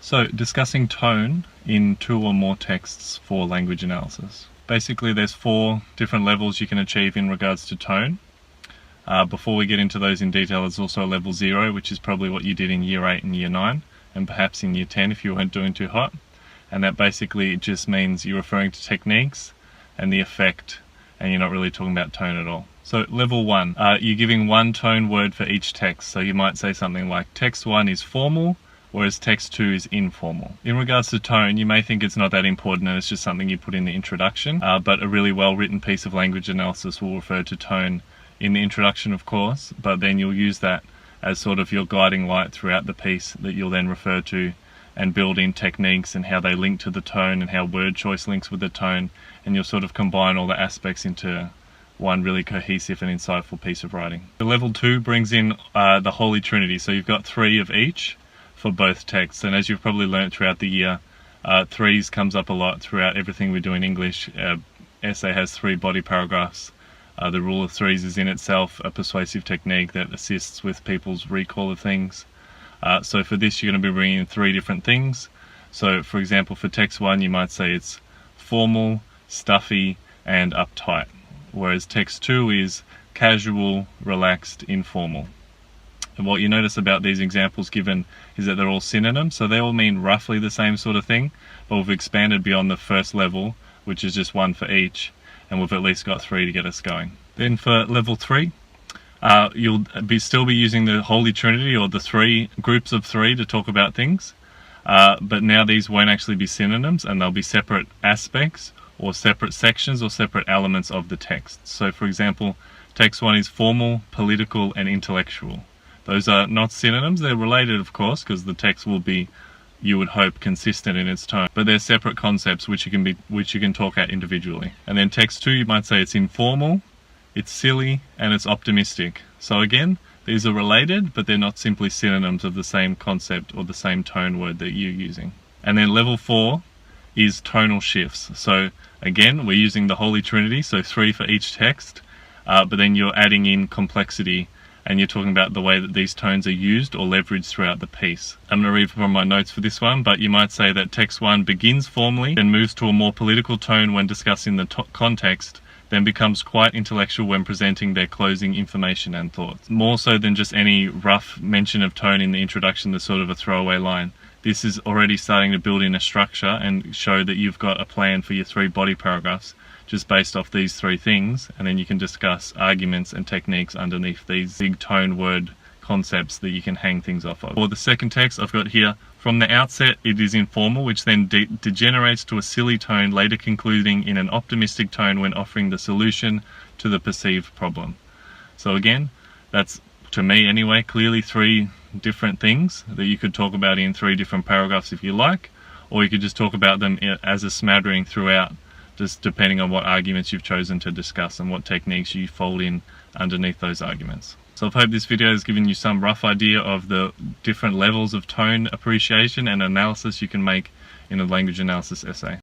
So, discussing tone in two or more texts for language analysis. Basically, there's 4 different levels you can achieve in regards to tone. Before we get into those in detail, there's also a level 0, which is probably what you did in year 8 and year 9, and perhaps in year 10 if you weren't doing too hot. And that basically just means you're referring to techniques and the effect, and you're not really talking about tone at all. So level 1, you're giving one tone word for each text. So you might say something like text 1 is formal, whereas text 2 is informal. In regards to tone, you may think it's not that important and it's just something you put in the introduction, but a really well-written piece of language analysis will refer to tone in the introduction, of course, but then you'll use that as sort of your guiding light throughout the piece that you'll then refer to and build in techniques and how they link to the tone and how word choice links with the tone, and you'll sort of combine all the aspects into one really cohesive and insightful piece of writing. The level 2 brings in the Holy Trinity, so you've got 3 of each for both texts, and as you've probably learnt throughout the year, 3s comes up a lot throughout everything we do in English. Essay has 3 body paragraphs. The rule of 3s is in itself a persuasive technique that assists with people's recall of things. So for this, you're going to be bringing in 3 different things. So for example, for text 1, you might say it's formal, stuffy, and uptight, whereas text 2 is casual, relaxed, informal. And what you notice about these examples given is that they're all synonyms, so they all mean roughly the same sort of thing, but we've expanded beyond the first level, which is just 1 for each, and we've at least got 3 to get us going. Then for level 3, you'll still be using the Holy Trinity, or the 3 groups of 3 to talk about things, but now these won't actually be synonyms, and they'll be separate aspects or separate sections or separate elements of the text. So for example, text 1 is formal, political, and intellectual. Those are not synonyms. They're related, of course, because the text will be, you would hope, consistent in its tone, but they're separate concepts which you can talk at individually. And then text 2, you might say it's informal, it's silly, and it's optimistic. So again, these are related, but they're not simply synonyms of the same concept or the same tone word that you're using. And then level 4 is tonal shifts. So again, we're using the Holy Trinity, so 3 for each text, but then you're adding in complexity, and you're talking about the way that these tones are used or leveraged throughout the piece. I'm going to read from my notes for this one, but you might say that text 1 begins formally, then moves to a more political tone when discussing the context, then becomes quite intellectual when presenting their closing information and thoughts. More so than just any rough mention of tone in the introduction, that's sort of a throwaway line. This is already starting to build in a structure and show that you've got a plan for your 3 body paragraphs just based off these 3 things, and then you can discuss arguments and techniques underneath these big tone word concepts that you can hang things off of. For the second text, I've got here, from the outset it is informal, which then degenerates to a silly tone, later concluding in an optimistic tone when offering the solution to the perceived problem. So again, that's, to me anyway, clearly 3 different things that you could talk about in 3 different paragraphs if you like, or you could just talk about them as a smattering throughout, just depending on what arguments you've chosen to discuss and what techniques you fold in underneath those arguments. So I hope this video has given you some rough idea of the different levels of tone appreciation and analysis you can make in a language analysis essay.